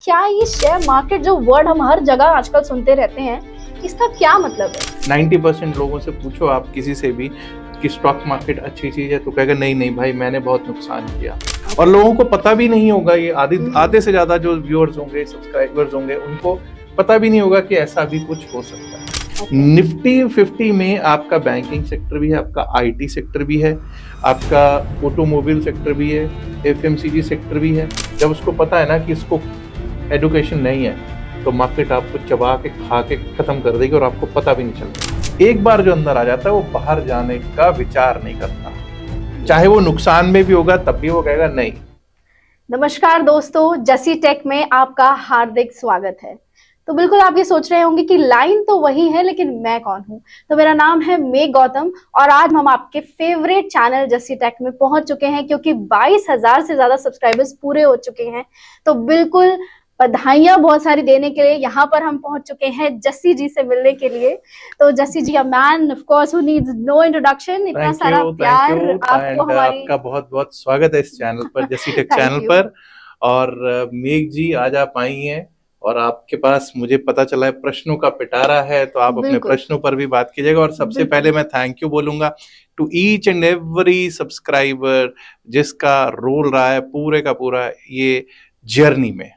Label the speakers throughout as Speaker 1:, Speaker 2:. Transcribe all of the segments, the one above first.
Speaker 1: क्या ये share market जो वर्ड हम हर जगह आजकल सुनते रहते हैं, इसका क्या मतलब है?
Speaker 2: 90% लोगों से पूछो आप किसी से भी कि स्टॉक मार्केट अच्छी चीज है तो कहेगा नहीं नहीं भाई मैंने बहुत नुकसान किया। और लोगों को पता भी नहीं होगा, ये आधे से ज्यादा जो व्यूअर्स होंगे, सब्सक्राइबर्स होंगे, उनको पता भी नहीं होगा कि ऐसा भी कुछ हो सकता है। निफ्टी 50 में आपका बैंकिंग सेक्टर भी है, आपका आईटी सेक्टर भी है, आपका ऑटोमोबाइल सेक्टर भी है, एफएमसीजी सेक्टर भी है। जब उसको पता है ना कि इसको एडुकेशन नहीं है तो मार्केट आपको चबा के खा के खत्म कर देगी और आपको पता भी नहीं चलता। एक बार जो अंदर आ जाता है वो बाहर जाने का विचार नहीं करता, चाहे वो नुकसान में भी होगा तब भी वो कहेगा नहीं।
Speaker 1: नमस्कार दोस्तों, जसी टेक में आपका हार्दिक स्वागत है। तो बिल्कुल आप ये सोच रहे होंगे कि लाइन तो वही है लेकिन मैं कौन हूँ। तो मेरा नाम है मेघ गौतम और आज हम आपके फेवरेट चैनल जसी टेक में पहुंच चुके हैं क्योंकि 22,000 से ज्यादा सब्सक्राइबर्स पूरे हो चुके हैं। तो बिल्कुल बधाइयां बहुत सारी देने के लिए यहाँ पर हम पहुंच चुके हैं जस्सी जी से मिलने के लिए। तो Jassi ji, a man of course who needs no introduction, इतना सारा प्यार आपको हमारी।
Speaker 2: आपका बहुत बहुत स्वागत है इस चैनल पर, जसी टेक चैनल
Speaker 1: you.
Speaker 2: पर। और मेघ जी आज आप आई हैं और आपके पास मुझे पता चला है प्रश्नों का पिटारा है, तो आप अपने प्रश्नों पर भी बात कीजिएगा। और सबसे पहले मैं थैंक यू बोलूंगा to each and every subscriber जिसका रोल रहा है पूरे का पूरा ये जर्नी में।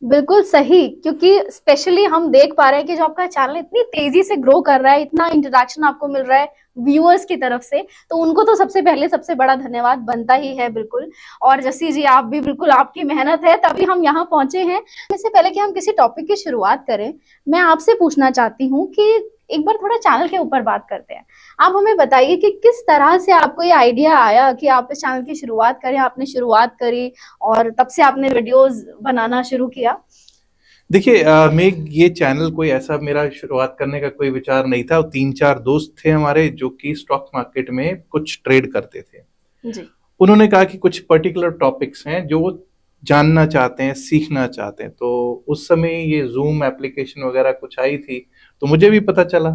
Speaker 1: बिल्कुल सही, क्योंकि स्पेशली हम देख पा रहे हैं कि जो आपका चैनल इतनी तेजी से ग्रो कर रहा है, इतना इंटरेक्शन आपको मिल रहा है व्यूअर्स की तरफ से, तो उनको तो सबसे पहले सबसे बड़ा धन्यवाद बनता ही है। बिल्कुल। और जस्सी जी, आप भी बिल्कुल, आपकी मेहनत है तभी हम यहाँ पहुंचे हैं। इससे पहले कि हम किसी टॉपिक की शुरुआत करें, मैं आपसे पूछना चाहती हूँ कि एक बार थोड़ा चैनल के ऊपर बात करते हैं। आप हमें बताइए कि किस तरह से आपको ये आइडिया आया कि आप इस चैनल की शुरुआत करें। आपने शुरुआत करी और तब से आपने वीडियोस बनाना शुरू किया।
Speaker 2: देखिए मेघ, ये चैनल कोई ऐसा मेरा शुरुआत करने का कोई विचार नहीं था। 3-4 दोस्त थे हमारे जो कि स्टॉक मार्केट में कुछ ट्रेड करते थे
Speaker 1: जी।
Speaker 2: उन्होंने कहा कि कुछ पर्टिकुलर टॉपिक्स हैं जो वो जानना चाहते हैं, सीखना चाहते हैं। तो उस समय ये जूम एप्लीकेशन वगैरह कुछ आई थी तो मुझे भी पता चला।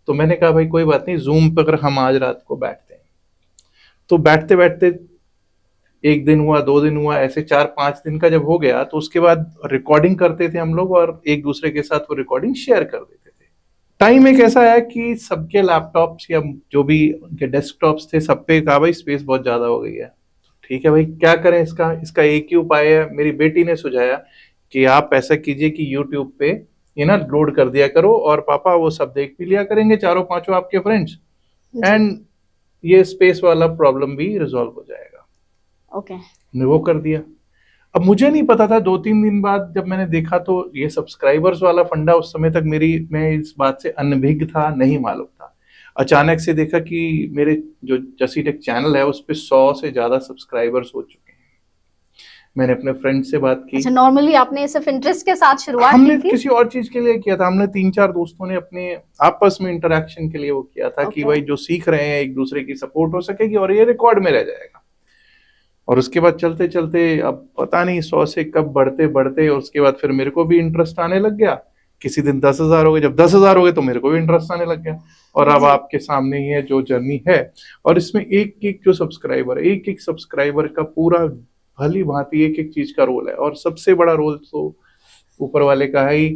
Speaker 2: तो मैंने कहा भाई कोई बात नहीं, जूम पर हम आज रात को बैठते हैं। तो बैठते बैठते 1 दिन हुआ, 2 दिन हुआ, ऐसे 4-5 दिन का जब हो गया तो उसके बाद रिकॉर्डिंग करते थे हम लोग और एक दूसरे के साथ वो रिकॉर्डिंग शेयर कर देते थे। टाइम एक ऐसा है कि सबके लैपटॉप्स या जो भी उनके डेस्कटॉप्स थे सब पे कहा भाई स्पेस बहुत ज्यादा हो गई है। ठीक है भाई, क्या करें इसका एक ही उपाय है। मेरी बेटी ने सुझाया कि आप ऐसा कीजिए कि यूट्यूब पे ये ना लोड कर दिया करो और पापा वो सब देख भी लिया करेंगे, चारों पांचों आपके फ्रेंड्स, एंड ये स्पेस वाला प्रॉब्लम भी रिजॉल्व हो जाएगा।
Speaker 1: ओके।
Speaker 2: ने वो कर दिया। अब मुझे नहीं पता था, 2-3 दिन बाद जब मैंने देखा तो ये सब्सक्राइबर्स वाला फंडा उस समय तक मैं इस बात से अनभिज्ञ था, नहीं मालूम था। अचानक से देखा कि मेरे जो जसी टेक चैनल है उस पे 100 से ज्यादा सब्सक्राइबर्स हो चुके हैं। मैंने अपने फ्रेंड से बात की।
Speaker 1: अच्छा, नॉर्मली आपने सिर्फ इंटरेस्ट के साथ शुरुआत
Speaker 2: हमने
Speaker 1: की थी?
Speaker 2: किसी और चीज के लिए किया था। हमने 3-4 दोस्तों ने अपने आपस में इंटरेक्शन के लिए वो किया था कि भाई जो सीख रहे हैं एक दूसरे की सपोर्ट हो सकेगी और ये रिकॉर्ड में रह जाएगा। और उसके बाद चलते चलते अब पता नहीं 100 से कब बढ़ते बढ़ते, और उसके बाद फिर मेरे को भी इंटरेस्ट आने लग गया। किसी दिन 10,000 हो गए, जब 10,000 हो गए तो मेरे को भी इंटरेस्ट आने लग गया। और अब आपके सामने ही है जो जर्नी है। और इसमें एक एक सब्सक्राइबर का पूरा भली भांति एक एक चीज का रोल है। और सबसे बड़ा रोल तो ऊपर वाले का है ही,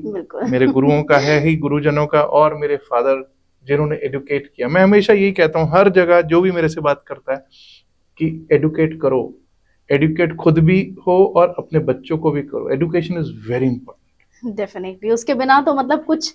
Speaker 2: मेरे गुरुओं का है ही, गुरुजनों का, और मेरे फादर जिन्होंने एडुकेट किया। मैं हमेशा यही कहता हूँ हर जगह जो भी मेरे से बात करता है कि एडुकेट करो, एडुकेट खुद भी हो और अपने बच्चों को भी करो। Education is very important.
Speaker 1: Definitely, उसके बिना तो मतलब कुछ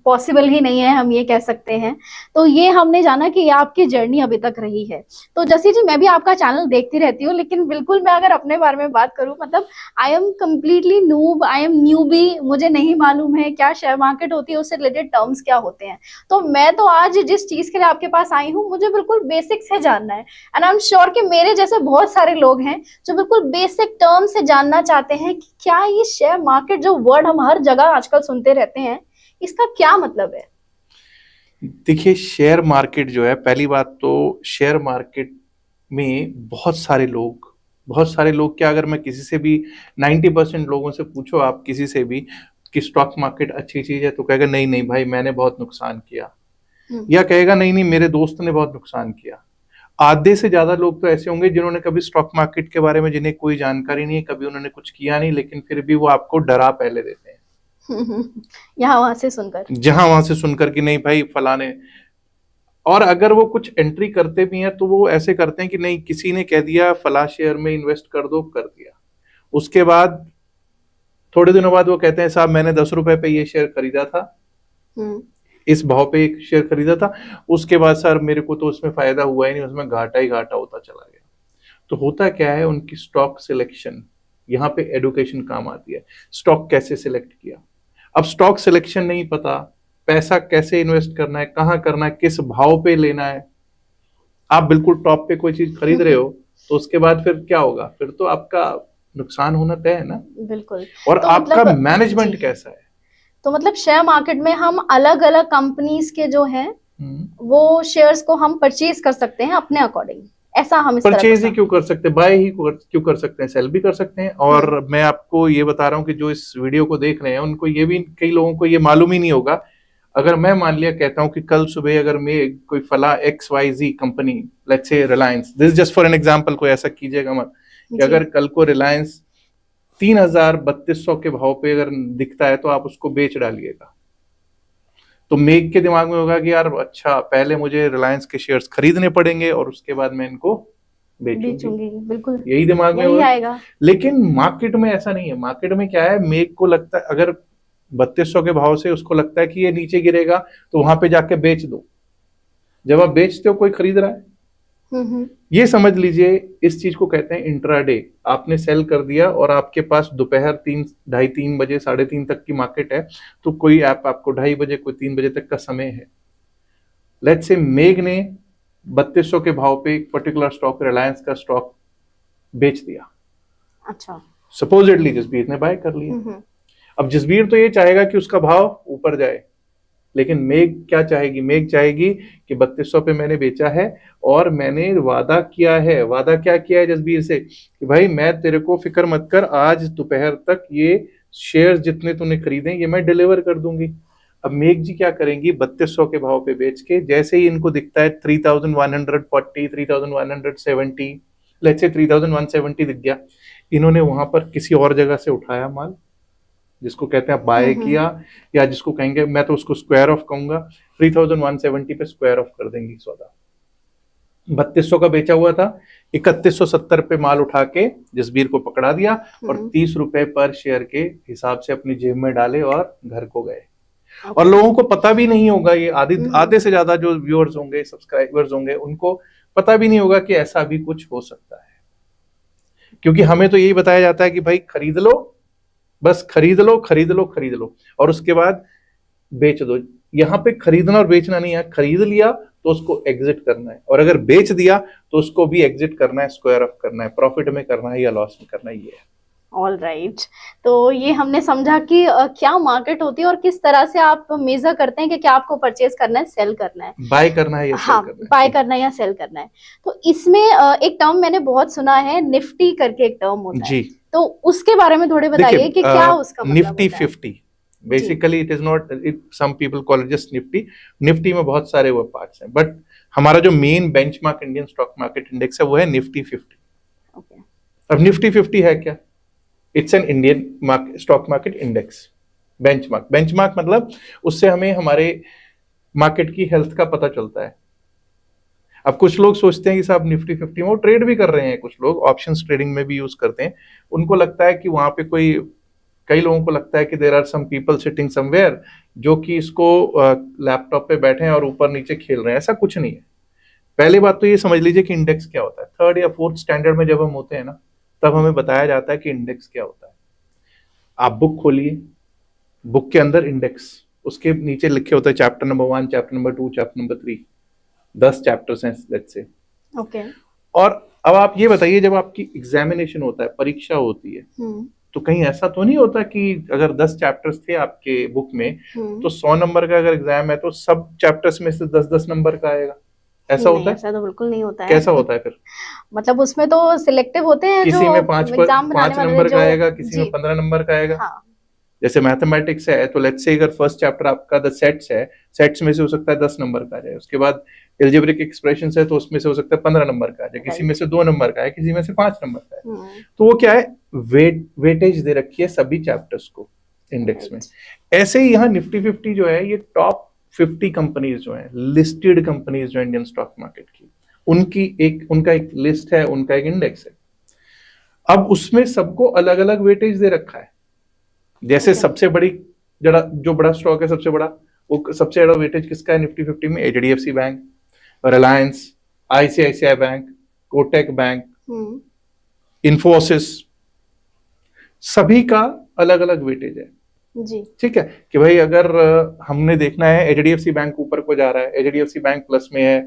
Speaker 1: पॉसिबल ही नहीं है, हम ये कह सकते हैं। तो ये हमने जाना कि ये आपकी जर्नी अभी तक रही है। तो जसी जी, मैं भी आपका चैनल देखती रहती हूँ, लेकिन बिल्कुल मैं अगर अपने बारे में बात करूँ, मतलब I am completely noob, I am newbie. मुझे नहीं मालूम है क्या शेयर मार्केट होती है, उससे रिलेटेड टर्म्स क्या होते हैं। तो मैं तो आज जिस चीज के लिए आपके पास आई हूँ, मुझे बिल्कुल बेसिक से जानना है। एंड आई एम श्योर कि मेरे जैसे बहुत सारे लोग हैं जो बिल्कुल बेसिक टर्म से जानना चाहते हैं कि क्या ये शेयर मार्केट जो वर्ड हम हर जगह आजकल सुनते रहते हैं, इसका क्या मतलब है।
Speaker 2: देखिए, शेयर मार्केट जो है, पहली बात तो शेयर मार्केट में बहुत सारे लोग क्या, अगर मैं किसी से भी 90% लोगों से पूछो आप किसी से भी कि स्टॉक मार्केट अच्छी चीज है तो कहेगा नहीं नहीं भाई मैंने बहुत नुकसान किया, या कहेगा नहीं नहीं मेरे दोस्त ने बहुत नुकसान किया। आधे से ज्यादा लोग तो ऐसे होंगे जिन्होंने कभी स्टॉक मार्केट के बारे में, जिन्हें कोई जानकारी नहीं है, कभी उन्होंने कुछ किया नहीं, लेकिन फिर भी वो आपको डरा पहले देते हैं
Speaker 1: यहाँ वहां से सुनकर,
Speaker 2: जहां वहां से सुनकर कि नहीं भाई फलाने। और अगर वो कुछ एंट्री करते भी हैं तो वो ऐसे करते हैं कि नहीं, किसी ने कह दिया फला शेयर में इन्वेस्ट कर दो, कर दिया। उसके बाद थोड़े दिनों बाद वो कहते हैं साहब मैंने 10 रुपए पे ये शेयर खरीदा था, इस भाव पे एक शेयर खरीदा था, उसके बाद सर मेरे को तो उसमें फायदा हुआ ही नहीं, उसमें घाटा ही घाटा होता चला गया। तो होता क्या है, उनकी स्टॉक सिलेक्शन, यहाँ पे एडुकेशन काम आती है। स्टॉक कैसे सिलेक्ट किया, अब स्टॉक सिलेक्शन नहीं पता, पैसा कैसे इन्वेस्ट करना है, कहाँ करना है, किस भाव पे लेना है। आप बिल्कुल टॉप पे कोई चीज खरीद रहे हो तो उसके बाद फिर क्या होगा, फिर तो आपका नुकसान होना तय है ना।
Speaker 1: बिल्कुल।
Speaker 2: और
Speaker 1: तो
Speaker 2: आपका
Speaker 1: मतलब
Speaker 2: मैनेजमेंट कैसा है।
Speaker 1: तो मतलब शेयर मार्केट में हम अलग अलग कंपनीज के जो हैं वो शेयर्स को हम परचेज कर सकते हैं अपने अकॉर्डिंग, ऐसा हम इस तरह
Speaker 2: परचेज ही क्यों कर सकते हैं, बाय ही क्यों कर सकते हैं, सेल भी कर सकते हैं। और मैं आपको ये बता रहा हूँ कि जो इस वीडियो को देख रहे हैं उनको ये भी, कई लोगों को ये मालूम ही नहीं होगा। अगर मैं मान लिया कहता हूँ कि कल सुबह अगर मैं कोई फला XYZ company, let's say Reliance, this just for an example, कोई ऐसा कीजिएगा मत कि अगर कल को रिलायंस 3,3200 के भाव पे अगर दिखता है तो आप उसको बेच डालिएगा। तो मेघ के दिमाग में होगा कि यार अच्छा पहले मुझे रिलायंस के शेयर्स खरीदने पड़ेंगे और उसके बाद मैं इनको बेचूंगी,
Speaker 1: बिल्कुल
Speaker 2: यही दिमाग में होगा।
Speaker 1: आएगा।
Speaker 2: लेकिन मार्केट में ऐसा नहीं है। मार्केट में क्या है, मेघ को लगता है अगर 3200 के भाव से उसको लगता है कि ये नीचे गिरेगा तो वहां पे जाके बेच दो। जब आप बेचते हो कोई खरीद रहा है, ये समझ लीजिए इस चीज को कहते हैं इंट्राडे। आपने सेल कर दिया और आपके पास दोपहर 3:30 बजे 3:30 तक की मार्केट है, तो कोई ऐप आपको 2:30 बजे, कोई 3 बजे तक का समय है। लेट्स से मेघ ने 3200 के भाव पे एक पर्टिकुलर स्टॉक, रिलायंस का स्टॉक बेच दिया।
Speaker 1: अच्छा,
Speaker 2: सपोजिटली जसबीर ने बाय कर लिया। अब जसबीर तो ये चाहेगा कि उसका भाव ऊपर जाए, लेकिन मेघ क्या चाहेगी, मेघ चाहेगी कि 3200 पे मैंने बेचा है और मैंने वादा किया है। वादा क्या किया है जसबीर से कि भाई मैं तेरे को फिक्र मत कर, आज दोपहर तक ये शेयर्स जितने तूने खरीदे ये मैं डिलीवर कर दूंगी। अब मेघ जी क्या करेंगी, 3200 के भाव पे बेच के, जैसे ही इनको दिखता है 3140, 3170, लेट्स से 3170 दिख गया, इन्होंने वहां पर किसी और जगह से उठाया माल, जिसको कहते हैं बाय किया, या जिसको कहेंगे, मैं तो उसको स्क्वायर ऑफ कहूंगा, 3170 पे स्क्वायर ऑफ कर देंगे सौदा। 3200 का बेचा हुआ था, 3170 पे माल उठा के जसबीर को पकड़ा दिया और 30 रुपए पर शेयर के हिसाब से अपनी जेब में डाले और घर को गए। और लोगों को पता भी नहीं होगा, ये आधे से ज्यादा जो व्यूअर्स होंगे, सब्सक्राइबर्स होंगे, उनको पता भी नहीं होगा कि ऐसा भी कुछ हो सकता है। क्योंकि हमें तो यही बताया जाता है कि भाई खरीद लो, बस खरीद लो खरीद लो खरीद लो और उसके बाद बेच दो। यहाँ पे खरीदना और बेचना नहीं है, खरीद लिया तो उसको एग्जिट करना है, और अगर बेच दिया तो उसको भी एग्जिट करना है, स्क्वायर ऑफ करना है, प्रॉफिट में करना है या लॉस में करना है, ये है।
Speaker 1: ऑल राइट, तो ये हमने समझा कि क्या मार्केट होती है और किस तरह से आप मेजर करते हैं कि क्या आपको परचेज करना है, सेल करना है,
Speaker 2: बाय करना है या सेल करना है।
Speaker 1: बाय करना है या सेल करना है। तो इसमें एक टर्म मैंने बहुत सुना है, निफ्टी करके एक टर्म होता है, तो उसके बारे में थोड़े बताइए कि क्या उसका मतलब
Speaker 2: Nifty 50 basically it is not, some people call it just Nifty. Nifty में बहुत सारे वो पार्ट्स हैं, बट हमारा जो main benchmark Indian stock market index है वो है निफ्टी 50। अब निफ्टी 50 है क्या, it's an Indian stock market index. Benchmark मतलब उससे हमें हमारे मार्केट की हेल्थ का पता चलता है। अब कुछ लोग सोचते हैं कि साहब निफ्टी 50 में वो ट्रेड भी कर रहे हैं, कुछ लोग ऑप्शंस ट्रेडिंग में भी यूज करते हैं, उनको लगता है कि वहां पे कई लोगों को लगता है कि there are some people sitting somewhere जो कि इसको लैपटॉप पे बैठे हैं और ऊपर नीचे खेल रहे हैं। ऐसा कुछ नहीं है। पहली बात तो ये समझ लीजिए कि इंडेक्स क्या होता है। 3rd या 4th स्टैंडर्ड में जब हम होते हैं ना, तब हमें बताया जाता है कि इंडेक्स क्या होता है। आप बुक खोलिए, बुक के अंदर इंडेक्स, उसके नीचे लिखे होते हैं chapter number 1, chapter number 2, chapter number 3, 10 chapters हैं लेट्स से।
Speaker 1: ओके।
Speaker 2: और अब आप ये बताइए, जब आपकी एग्जामिनेशन होता है, परीक्षा होती है, तो कहीं ऐसा तो नहीं होता कि अगर 10 चैप्टर्स थे आपके बुक में, तो 100 नंबर का अगर एग्जाम है तो सब चैप्टर्स में से 10-10 नंबर का आएगा? ऐसा होता है?
Speaker 1: ऐसा तो बिल्कुल नहीं होता है।
Speaker 2: कैसा होता है फिर?
Speaker 1: मतलब उसमें तो सिलेक्टिव होते हैं,
Speaker 2: किसी में 5 नंबर का आएगा, किसी में 15 नंबर का आएगा।
Speaker 1: हाँ।
Speaker 2: जैसे मैथमेटिक्स है तो लेट्स से अगर फर्स्ट चैप्टर आपका द सेट्स है, सेट्स में से हो सकता है 10 नंबर का आ जाए, उसके बाद एल्जेब्रिक एक्सप्रेशन है तो उसमें से हो सकता है 15 नंबर का है, किसी में से 2 नंबर का है, किसी में से 5 नंबर का है। तो वो क्या है, वेटेज दे रखी है सभी चैप्टर्स को इंडेक्स में। ऐसे ही यहाँ निफ्टी 50 जो है, ये टॉप 50 कंपनीज जो है, लिस्टेड कंपनीज जो इंडियन स्टॉक मार्केट की, उनका एक लिस्ट है, उनका एक इंडेक्स है। अब उसमें सबको अलग अलग वेटेज दे रखा है। जैसे सबसे बड़ी जो बड़ा स्टॉक है, सबसे बड़ा, वो सबसे ज्यादा वेटेज किसका है निफ्टी 50 में? HDFC bank, Reliance, ICICI bank, Kotak bank, Infosys, सभी का अलग अलग वेटेज है
Speaker 1: जी।
Speaker 2: ठीक है कि भाई अगर हमने देखना है एचडीएफसी बैंक ऊपर को जा रहा है, एचडीएफसी बैंक प्लस में है,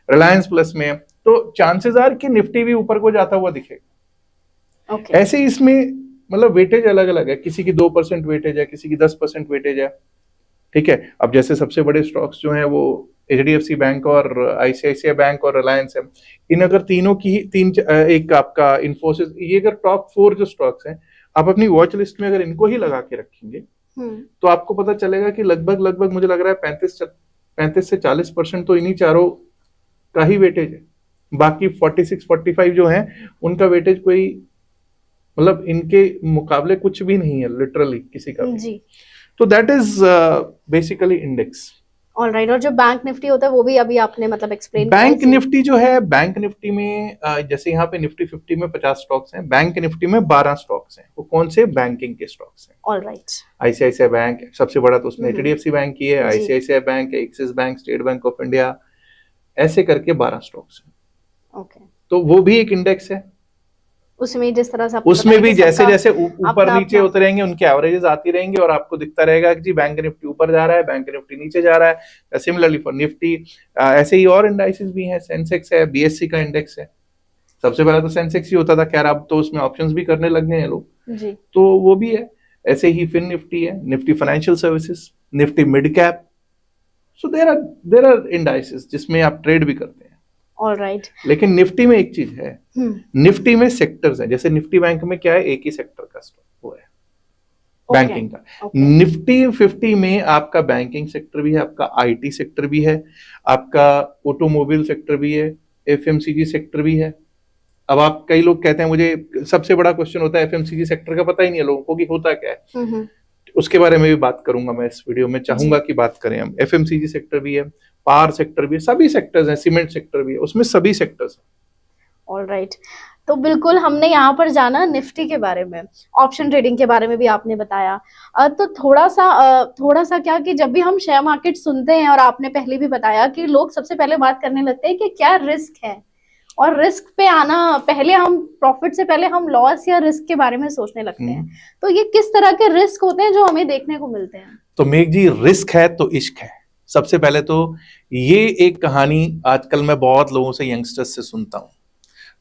Speaker 2: रिलायंस प्लस में है, तो चांसेस आर कि निफ्टी भी ऊपर को जाता हुआ दिखेगा। ऐसे ही इसमें मतलब वेटेज अलग अलग है, किसी की 2% वेटेज है, किसी की 10% वेटेज है ठीक है। अब जैसे सबसे बड़े स्टॉक्स जो हैं वो एचडीएफसी बैंक और आईसीआईसीआई बैंक और रिलायंस है। इन अगर तीनों की एक आपका इंफोसिस, ये अगर टॉप 4 जो स्टॉक्स हैं, आप अपनी वॉच लिस्ट में अगर इनको ही लगा के रखेंगे तो आपको पता चलेगा कि लगभग मुझे लग रहा है 35 से 40% तो इन्हीं चारों का ही वेटेज है। बाकी 46-45 जो है उनका वेटेज कोई मतलब इनके मुकाबले कुछ भी नहीं है लिटरली किसी का भी।
Speaker 1: जी।
Speaker 2: तो that is basically index.
Speaker 1: Alright. और जो बैंक निफ्टी होता है वो भी अभी आपने मतलब एक्सप्लेन किया।
Speaker 2: बैंक निफ्टी जो है, बैंक निफ्टी में जैसे यहाँ पे निफ्टी 50 में 50 स्टॉक्स हैं, बैंक निफ्टी में 12 स्टॉक्स हैं। वो कौन से? बैंकिंग के स्टॉक्स हैं।
Speaker 1: ऑलराइट।
Speaker 2: आईसीआईसीआई बैंक सबसे बड़ा, तो उसमें एचडीएफसी बैंक की है, आईसीआईसीआई बैंक है, axis bank, state bank of India, ऐसे करके 12 स्टॉक्स हैं।
Speaker 1: ओके।
Speaker 2: तो वो भी एक इंडेक्स है।
Speaker 1: उसमें जिस तरह से
Speaker 2: उसमें भी जैसे जैसे ऊपर नीचे होते रहेंगे उनके एवरेजेस आती रहेंगी और आपको दिखता रहेगा कि जी बैंक निफ्टी ऊपर जा रहा है, बैंक निफ्टी नीचे जा रहा है। सिमिलरली फॉर निफ्टी ऐसे ही और इंडाइसेस भी हैं। सेंसेक्स है, बीएससी का इंडेक्स है। सबसे पहले तो सेंसेक्स ही होता था, खैर अब तो उसमें ऑप्शंस भी करने लग गए हैं लोग जी। तो वो भी है। ऐसे ही फिन निफ्टी है, Nifty financial services, Nifty mid cap. So there are indices जिसमें आप ट्रेड भी करते हैं।
Speaker 1: ऑलराइट।
Speaker 2: लेकिन निफ्टी में एक चीज है, निफ्टी में सेक्टर्स हैं। जैसे निफ्टी बैंक में क्या है, एक ही सेक्टर का स्टॉक वो है बैंकिंग का। निफ्टी 50 में आपका बैंकिंग सेक्टर भी है, आपका आईटी सेक्टर भी है, आपका ऑटोमोबाइल सेक्टर भी है, एफएमसीजी सेक्टर भी है। अब आप कई लोग कहते हैं, मुझे सबसे बड़ा क्वेश्चन होता है एफएमसीजी सेक्टर का पता ही नहीं है लोगों को कि होता क्या है। उसके बारे में भी बात करूंगा मैं इस वीडियो में, चाहूंगा कि बात करें हम। एफएमसीजी सेक्टर भी है, पावर सेक्टर भी है, सभी सेक्टर्स हैं, सीमेंट सेक्टर भी है, उसमें सभी सेक्टर्स हैं।
Speaker 1: ऑलराइट। तो बिल्कुल हमने यहाँ पर जाना निफ्टी के बारे में, ऑप्शन ट्रेडिंग के बारे में भी आपने बताया। तो थोड़ा सा क्या कि जब भी हम शेयर मार्केट सुनते हैं, और आपने पहले भी बताया कि लोग सबसे पहले बात करने लगते हैं कि क्या रिस्क है, और रिस्क पे आना पहले हम प्रॉफिट से पहले हम लॉस या रिस्क के बारे में सोचने लगते हैं। तो ये किस तरह के रिस्क होते हैं जो हमें देखने को मिलते हैं?
Speaker 2: तो मेघ जी, रिस्क है तो इश्क है। सबसे पहले तो ये एक कहानी आजकल मैं बहुत लोगों से, यंगस्टर्स से सुनता हूं,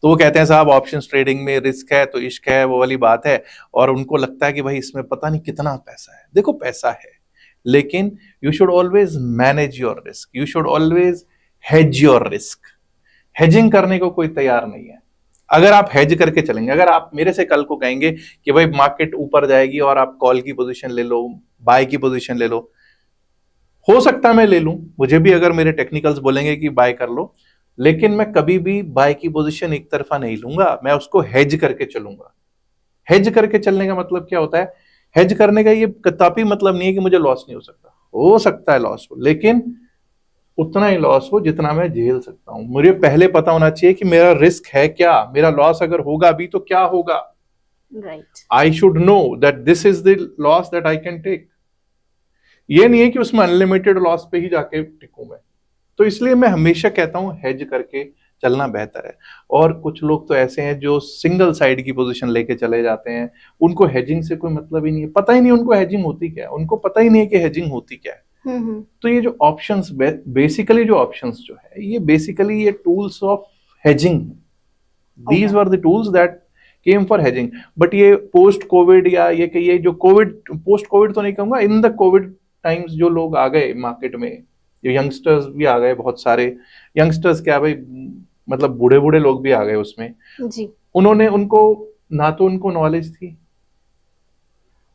Speaker 2: तो वो कहते हैं साहब ऑप्शंस ट्रेडिंग में रिस्क है तो इश्क है, वो वाली बात है। और उनको लगता है कि भाई इसमें पता नहीं कितना पैसा है। देखो पैसा है, लेकिन you should always manage your risk, you should always hedge your risk. Hedging करने को कोई तैयार नहीं है। अगर आप हेज करके चलेंगे, अगर आप मेरे से कल को कहेंगे कि भाई मार्केट ऊपर जाएगी और आप कॉल की पोजीशन ले लो, बाय की पोजीशन ले लो, हो सकता है मैं ले लूं, मुझे भी अगर मेरे टेक्निकल्स बोलेंगे कि बाय कर लो, लेकिन मैं कभी भी बाय की पोजीशन एक तरफा नहीं लूंगा, मैं उसको हेज करके चलूंगा। हेज करके चलने का मतलब क्या होता है? हेज करने का ये कतई मतलब नहीं है कि मुझे लॉस नहीं हो सकता है लॉस हो, लेकिन उतना ही लॉस हो जितना मैं झेल सकता हूं। मुझे पहले पता होना चाहिए कि मेरा रिस्क है क्या, मेरा लॉस अगर होगा भी तो क्या होगा।
Speaker 1: Right.
Speaker 2: I should know that this is the loss that I can take. ये नहीं है कि उसमें अनलिमिटेड लॉस पे ही जाके टिकूं मैं। तो इसलिए मैं हमेशा कहता हूं हेज करके चलना बेहतर है। और कुछ लोग तो ऐसे हैं जो सिंगल साइड की पोजीशन लेके चले जाते हैं, उनको हेजिंग से कोई मतलब ही नहीं है, पता ही नहीं उनको हेजिंग होती क्या है, उनको पता ही नहीं है कि हेजिंग होती क्या है। तो ये जो ऑप्शंस, बेसिकली जो ऑप्शंस जो है, ये बेसिकली ये tools of hedging, these were the tools that came for hedging. But ये पोस्ट कोविड, या ये कि ये जो कोविड, पोस्ट कोविड तो नहीं कहूंगा, इन द कोविड टाइम्स जो लोग आ गए मार्केट में, जो यंगस्टर्स भी आ गए, बहुत सारे यंगस्टर्स, क्या भाई मतलब बूढ़े बूढ़े लोग भी आ गए उसमें जी। उनको ना तो उनको नॉलेज थी,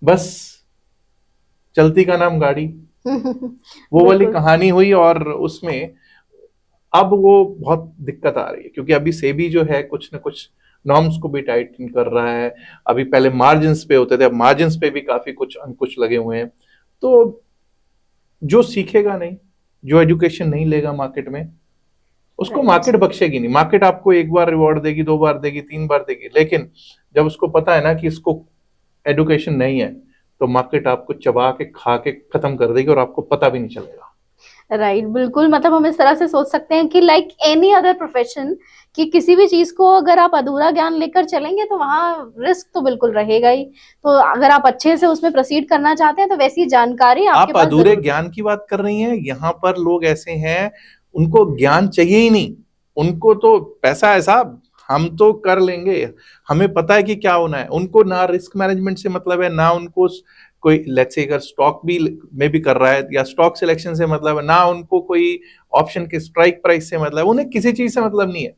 Speaker 2: बस चलती का नाम गाड़ी वो वाली कहानी हुई। और उसमें अब वो बहुत दिक्कत आ रही है, क्योंकि अभी सेबी जो है कुछ ना कुछ नॉर्म्स को भी टाइटन कर रहा है। अभी पहले मार्जिन्स पे होते थे, अब मार्जिन्स पे भी काफी कुछ अंकुश लगे हुए हैं। तो जो सीखेगा नहीं, जो एजुकेशन नहीं लेगा मार्केट में, उसको
Speaker 1: राइट।
Speaker 2: मार्केट बख्शेगी नहीं। मार्केट आपको एक बार रिवॉर्ड देगी, 2 बार देगी, 3 बार देगी, लेकिन जब उसको पता है ना कि इसको एजुकेशन नहीं है, तो मार्केट आपको चबा के खा के खत्म कर देगी और आपको पता भी नहीं चलेगा।
Speaker 1: राइट, बिल्कुल। मतलब हम इस तरह से सोच सकते हैं कि लाइक एनी अदर प्रोफेशन, कि किसी भी चीज को अगर आप अधूरा ज्ञान लेकर चलेंगे तो वहाँ रिस्क तो बिल्कुल रहेगा ही। तो अगर आप अच्छे से उसमें प्रोसीड करना चाहते हैं तो वैसी जानकारी आपके
Speaker 2: आप
Speaker 1: पास
Speaker 2: अधूरे
Speaker 1: जरूर।
Speaker 2: ज्ञान की बात कर रही हैं, यहाँ पर लोग ऐसे हैं उनको ज्ञान चाहिए ही नहीं, उनको तो पैसा है साहब, हम तो कर लेंगे, हमें पता है कि क्या होना है। उनको ना रिस्क मैनेजमेंट से मतलब है, ना उनको कोई लेट्स से अगर स्टॉक भी में भी कर रहा है या स्टॉक सिलेक्शन से मतलब है, ना उनको कोई ऑप्शन के स्ट्राइक प्राइस से मतलब है, उन्हें किसी चीज से मतलब नहीं है।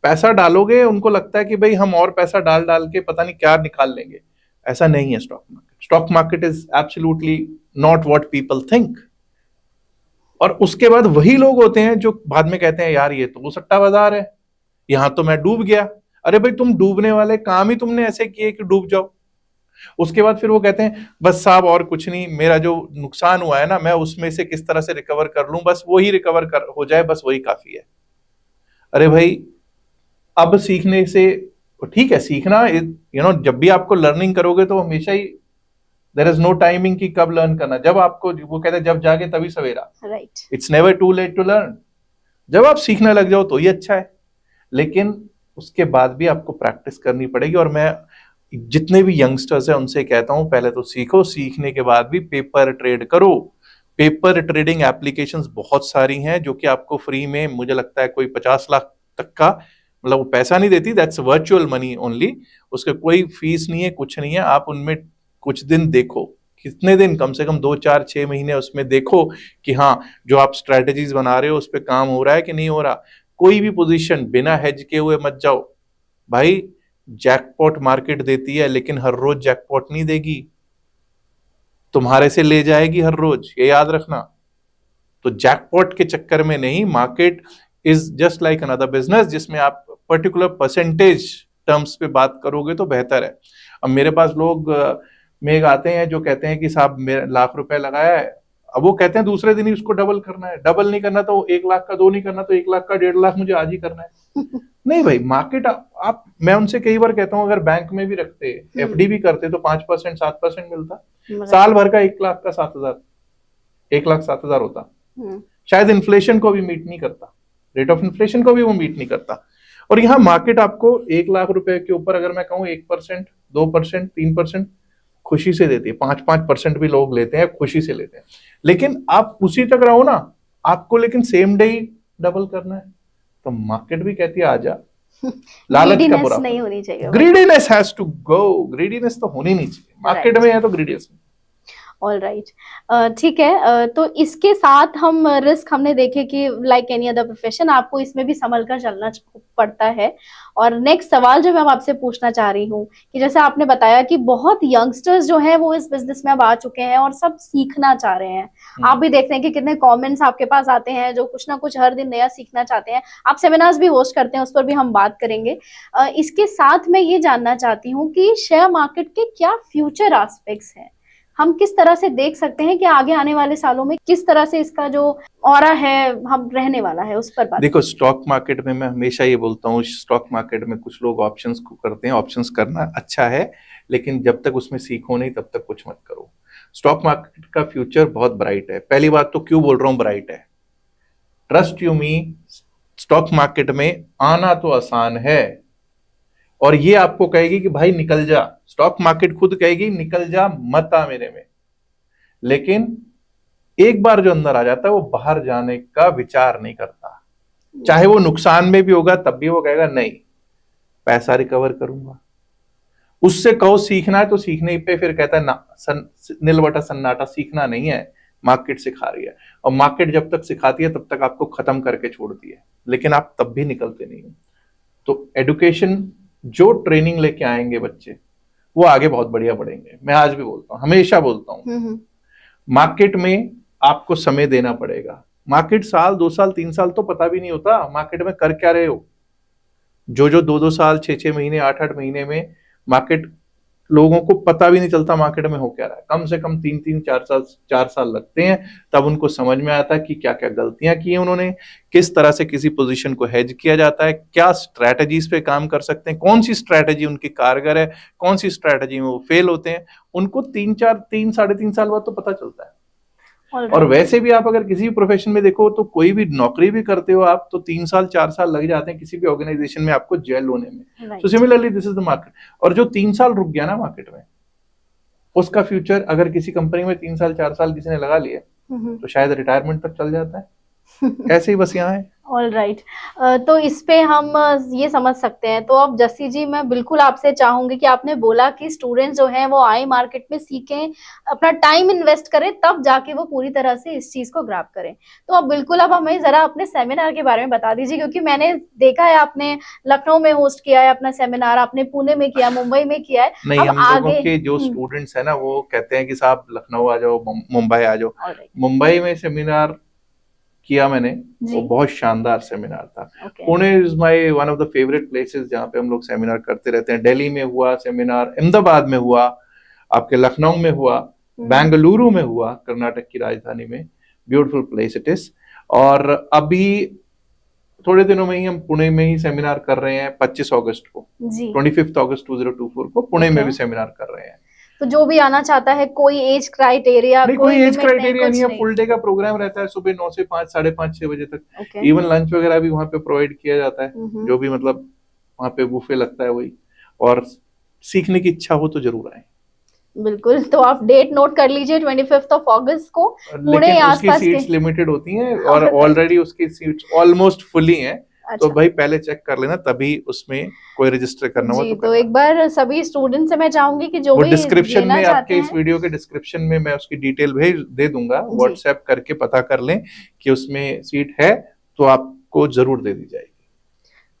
Speaker 2: पैसा डालोगे, उनको लगता है कि भाई हम और पैसा डाल डाल के पता नहीं क्या निकाल लेंगे। ऐसा नहीं है stock market. Stock market is absolutely not what people think. और उसके बाद वही लोग होते हैं जो बाद में कहते हैं यार ये तो सट्टा बाजार है, यहां तो मैं डूब गया। अरे भाई तुम डूबने वाले काम ही तुमने ऐसे किए कि डूब जाओ। उसके बाद फिर वो कहते हैं बस साहब और कुछ नहीं, मेरा जो नुकसान हुआ है ना, मैं उसमें से किस तरह से रिकवर कर लूं, बस वही रिकवर कर हो जाए, बस वही काफी है। अरे भाई अब सीखने से ठीक है, सीखना जब भी आपको लर्निंग करोगे तो हमेशा ही देयर इज नो टाइमिंग कि कब लर्न करना। जब आपको, वो कहते हैं जब जागे तभी सवेरा।
Speaker 1: Right.
Speaker 2: It's never too late to learn. जब आप सीखने लग जाओ तो ही अच्छा है, लेकिन उसके बाद भी आपको प्रैक्टिस करनी पड़ेगी। और मैं जितने भी यंगस्टर्स हैं उनसे कहता हूं पहले तो सीखो, सीखने के बाद भी पेपर ट्रेड करो। पेपर ट्रेडिंग एप्लीकेशंस बहुत सारी हैं जो कि आपको फ्री में, मुझे लगता है कोई 50 लाख तक का, मतलब वो पैसा नहीं देती, दैट्स वर्चुअल मनी ओनली। उसके कोई फीस नहीं है, कुछ नहीं है। आप उनमें कुछ दिन देखो, कितने दिन, कम से कम 2 4 6 महीने उसमें देखो कि हाँ जो आप स्ट्रेटेजीज बना रहे हो उस पर काम हो रहा है कि नहीं हो रहा। कोई भी पोजीशन बिना हेज के हुए मत जाओ भाई। जैकपॉट मार्केट देती है लेकिन हर रोज जैकपॉट नहीं देगी, तुम्हारे से ले जाएगी हर रोज, ये याद रखना। तो जैकपॉट के चक्कर में नहीं, market is just like another business जिसमें आप पर्टिकुलर परसेंटेज टर्म्स पे बात करोगे तो बेहतर है। अब मेरे पास लोग मेघ आते हैं जो कहते हैं कि साहब मेरा ₹1,00,000 लगाया है, अब वो कहते हैं दूसरे दिन ही उसको डबल करना है। डबल नहीं करना तो 1 लाख का 2 नहीं करना तो 1 लाख का 1.5 लाख मुझे आज ही करना है। नहीं भाई, मार्केट आप मैं उनसे कई बार कहता हूं अगर बैंक में भी रखते, एफडी भी करते तो 5% 7% मिलता। साल भर का 1 लाख का 7,000, 1,07,000 होता। शायद इन्फ्लेशन को भी मीट नहीं करता, रेट ऑफ इन्फ्लेशन को भी वो मीट नहीं करता। और यहाँ मार्केट आपको ₹1,00,000 के ऊपर अगर मैं कहूँ 1%, 2%, 3% खुशी से देती है। 5% भी लोग लेते हैं, खुशी से लेते हैं। लेकिन आप उसी तक रहो ना, आपको लेकिन सेम डे ही डबल करना है, तो मार्केट भी कहती है आजा। लालच का बुरा
Speaker 1: नहीं होनी चाहिए,
Speaker 2: greediness has to go. Greediness तो होनी नहीं चाहिए, मार्केट में है तो ग्रीडीनेस।
Speaker 1: ऑल राइट, ठीक है। तो इसके साथ हम रिस्क हमने देखे कि लाइक एनी अदर प्रोफेशन आपको इसमें भी संभल कर चलना पड़ता है। और नेक्स्ट सवाल जो मैं आपसे पूछना चाह रही हूँ कि जैसे आपने बताया कि बहुत यंगस्टर्स जो हैं वो इस बिजनेस में अब आ चुके हैं और सब सीखना चाह रहे हैं। आप भी देखते हैं कि कितने कमेंट्स आपके पास आते हैं जो कुछ ना कुछ हर दिन नया सीखना चाहते हैं। आप सेमिनार्स भी होस्ट करते हैं, उस पर भी हम बात करेंगे। इसके साथ मैं ये जानना चाहती हूँ कि शेयर मार्केट के क्या फ्यूचर एस्पेक्ट्स हैं, हम किस तरह से देख सकते हैं कि आगे आने वाले सालों में किस तरह से इसका जो ऑरा है हम रहने वाला है, उस पर बात।
Speaker 2: देखो, स्टॉक मार्केट में मैं हमेशा ये बोलता हूँ, स्टॉक मार्केट में कुछ लोग ऑप्शंस को करते हैं। ऑप्शंस करना अच्छा है, लेकिन जब तक उसमें सीखो नहीं तब तक कुछ मत करो। स्टॉक मार्केट का फ्यूचर बहुत ब्राइट है। पहली बात तो क्यों बोल रहा हूँ ब्राइट है, trust you me, stock market में आना तो आसान है और ये आपको कहेगी कि भाई निकल जा, स्टॉक मार्केट खुद कहेगी निकल जा, मत आ मेरे में। लेकिन एक बार जो अंदर आ जाता है वो बाहर जाने का विचार नहीं करता। चाहे वो नुकसान में भी होगा तब भी वो कहेगा नहीं, पैसा रिकवर करूंगा। उससे कहो सीखना है तो सीखने पे फिर कहता है ना, नीलबटा सन्नाटा, सीखना नहीं है, मार्केट सिखा रही है। और मार्केट जब तक सिखाती है तब तक आपको खत्म करके छोड़ती है, लेकिन आप तब भी निकलते नहीं हो। तो एडुकेशन, जो ट्रेनिंग लेके आएंगे बच्चे, वो आगे बहुत बढ़िया बढ़ेंगे। मैं आज भी बोलता हूँ, हमेशा बोलता हूँ, मार्केट में आपको समय देना पड़ेगा। मार्केट साल 2 साल 3 साल तो पता भी नहीं होता मार्केट में कर क्या रहे हो। जो 2-2 साल 6-6 महीने 8-8 महीने में मार्केट, लोगों को पता भी नहीं चलता मार्केट में हो क्या रहा है। कम से कम 3-3 4 साल लगते हैं, तब उनको समझ में आता है कि क्या क्या गलतियां की हैं उन्होंने, किस तरह से किसी पोजीशन को हेज किया जाता है, क्या स्ट्रैटेजीज पे काम कर सकते हैं, कौन सी स्ट्रैटेजी उनकी कारगर है, कौन सी स्ट्रैटेजी में वो फेल होते हैं, उनको 3-3 साढ़े 3 साल बाद तो पता चलता है। और वैसे भी आप अगर किसी भी प्रोफेशन में देखो तो कोई भी नौकरी भी करते हो आप तो 3 साल 4 साल लग जाते हैं किसी भी ऑर्गेनाइजेशन में आपको जेल होने में। तो similarly this is the market. और जो 3 साल रुक गया ना मार्केट में, उसका फ्यूचर अगर किसी कंपनी में 3 साल 4 साल किसी ने लगा लिए तो शायद रिटायरमेंट तक चल जाता है। ऐसे ही बस यहाँ है।
Speaker 1: ऑल राइट, तो इस पे हम ये समझ सकते हैं। तो अब जस्सी जी, मैं बिल्कुल आपसे चाहूंगी कि आपने बोला कि स्टूडेंट्स जो हैं वो आए मार्केट में, सीखें, अपना टाइम इन्वेस्ट करें, तब जाके वो पूरी तरह से इस चीज को ग्रैब करें। तो अब बिल्कुल अब हमें जरा अपने सेमिनार के बारे में बता दीजिए, क्योंकि मैंने देखा है आपने लखनऊ में होस्ट किया है अपना सेमिनार, आपने पुणे में किया, मुंबई में किया है।
Speaker 2: नहीं,
Speaker 1: अब
Speaker 2: हम लोगों
Speaker 1: आगे
Speaker 2: के जो स्टूडेंट्स है ना वो कहते हैं कि साहब लखनऊ आ जाओ, मुंबई आ जाओ। मुंबई में सेमिनार किया मैंने, वो बहुत शानदार सेमिनार था। Pune is my one of the favourite places जहाँ पे हम लोग सेमिनार करते रहते हैं। दिल्ली में हुआ सेमिनार, अहमदाबाद में हुआ, आपके लखनऊ में हुआ, बेंगलुरु में हुआ, कर्नाटक की राजधानी में। Beautiful place it is. और अभी थोड़े दिनों में ही हम पुणे में ही सेमिनार कर रहे हैं 25 अगस्त को, 25 अगस्त 2024 को पुणे में भी सेमिनार कर रहे हैं।
Speaker 1: तो जो भी आना चाहता है, कोई एज क्राइटेरिया?
Speaker 2: कोई एज क्राइटेरिया नहीं है, फुल डे का प्रोग्राम रहता है, सुबह 9 से 5, 5:30 6 बजे तक। इवन लंच वगैरह भी वहाँ पे प्रोवाइड किया जाता है, जो भी मतलब वहाँ पे बुफे लगता है वही। और सीखने की इच्छा हो तो जरूर आए। बिल्कुल,
Speaker 1: तो आप डेट नोट कर लीजिए 25 अगस्त को पुणे आसपास
Speaker 2: की सीट्स लिमिटेड होती हैं और ऑलरेडी उसकी सीट्स ऑलमोस्ट फुली हैं। तो भाई पहले चेक कर लेना, तभी उसमें कोई रजिस्टर करना हो
Speaker 1: तो एक बार सभी स्टूडेंट से मैं चाहूंगी कि जो भी
Speaker 2: डिस्क्रिप्शन में, आपके इस वीडियो के डिस्क्रिप्शन में मैं उसकी डिटेल भेज दे दूंगा, व्हाट्सएप करके पता कर लें कि उसमें सीट है तो आपको जरूर दे दी जाएगी।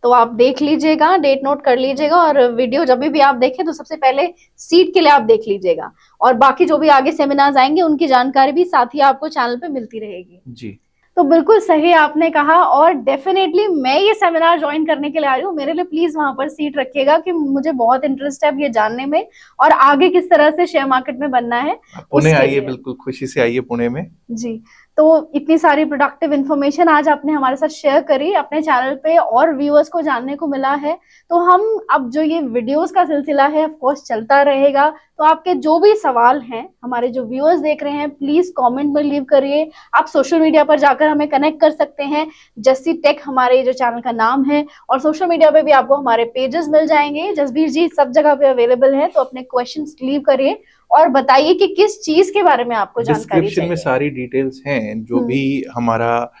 Speaker 1: तो आप देख लीजिएगा, डेट नोट कर लीजिएगा, और वीडियो जब भी आप देखें तो सबसे पहले सीट के लिए आप देख लीजिएगा, और बाकी जो भी आगे सेमिनार्स आएंगे उनकी जानकारी भी साथ ही आपको चैनल पे मिलती रहेगी।
Speaker 2: जी,
Speaker 1: तो बिल्कुल सही आपने कहा, और डेफिनेटली मैं ये सेमिनार ज्वाइन करने के लिए आ रही हूँ। मेरे लिए प्लीज वहां पर सीट रखिएगा, कि मुझे बहुत इंटरेस्ट है ये जानने में, और आगे किस तरह से शेयर मार्केट में बनना है।
Speaker 2: पुणे आइए, बिल्कुल खुशी से आइए पुणे में।
Speaker 1: जी, तो इतनी सारी प्रोडक्टिव इन्फॉर्मेशन आज आपने हमारे साथ शेयर करी अपने चैनल पे, और व्यूअर्स को जानने को मिला है। तो हम अब जो ये वीडियोस का सिलसिला है ऑफ कोर्स चलता रहेगा। तो आपके जो भी सवाल हैं, हमारे जो व्यूअर्स देख रहे हैं, प्लीज कमेंट में लीव करिए। आप सोशल मीडिया पर जाकर हमें कनेक्ट कर सकते हैं, जस्सी टेक हमारे जो चैनल का नाम है, और सोशल मीडिया पे भी आपको हमारे पेजेस मिल जाएंगे। जसबीर जी सब जगह पे अवेलेबल है, तो अपने क्वेश्चंस लीव करिए और बताइए कि किस चीज के बारे में आपको जानकारी चाहिए।
Speaker 2: डिस्क्रिप्शन में सारी डिटेल्स हैं, जो भी हमारा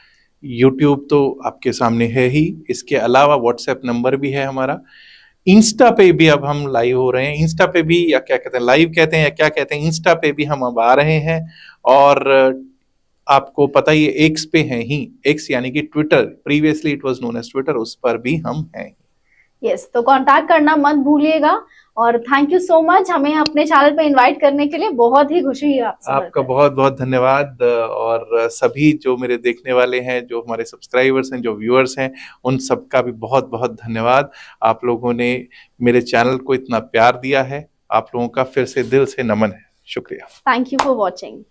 Speaker 2: यूट्यूब तो आपके सामने है ही, इसके अलावा व्हाट्सएप नंबर भी है हमारा। इंस्टा पे भी अब हम लाइव हो रहे हैं, इंस्टा पे भी, या क्या कहते हैं, लाइव कहते हैं या क्या कहते हैं, इंस्टा पे भी हम अब आ रहे हैं। और आपको पता ही है एक्स पे हैं ही, एक्स यानी कि Twitter, previously it was known as Twitter, उस पर भी हम हैं।
Speaker 1: यस, तो कांटेक्ट करना मत भूलिएगा। और थैंक यू सो मच हमें अपने चैनल पे इनवाइट करने के लिए, बहुत ही खुशी है
Speaker 2: आपका बहुत बहुत धन्यवाद। और सभी जो मेरे देखने वाले हैं, जो हमारे सब्सक्राइबर्स हैं, जो व्यूअर्स हैं, उन सबका भी बहुत बहुत धन्यवाद। आप लोगों ने मेरे चैनल को इतना प्यार दिया है, आप लोगों का फिर से दिल से नमन है, शुक्रिया।
Speaker 1: Thank you for watching.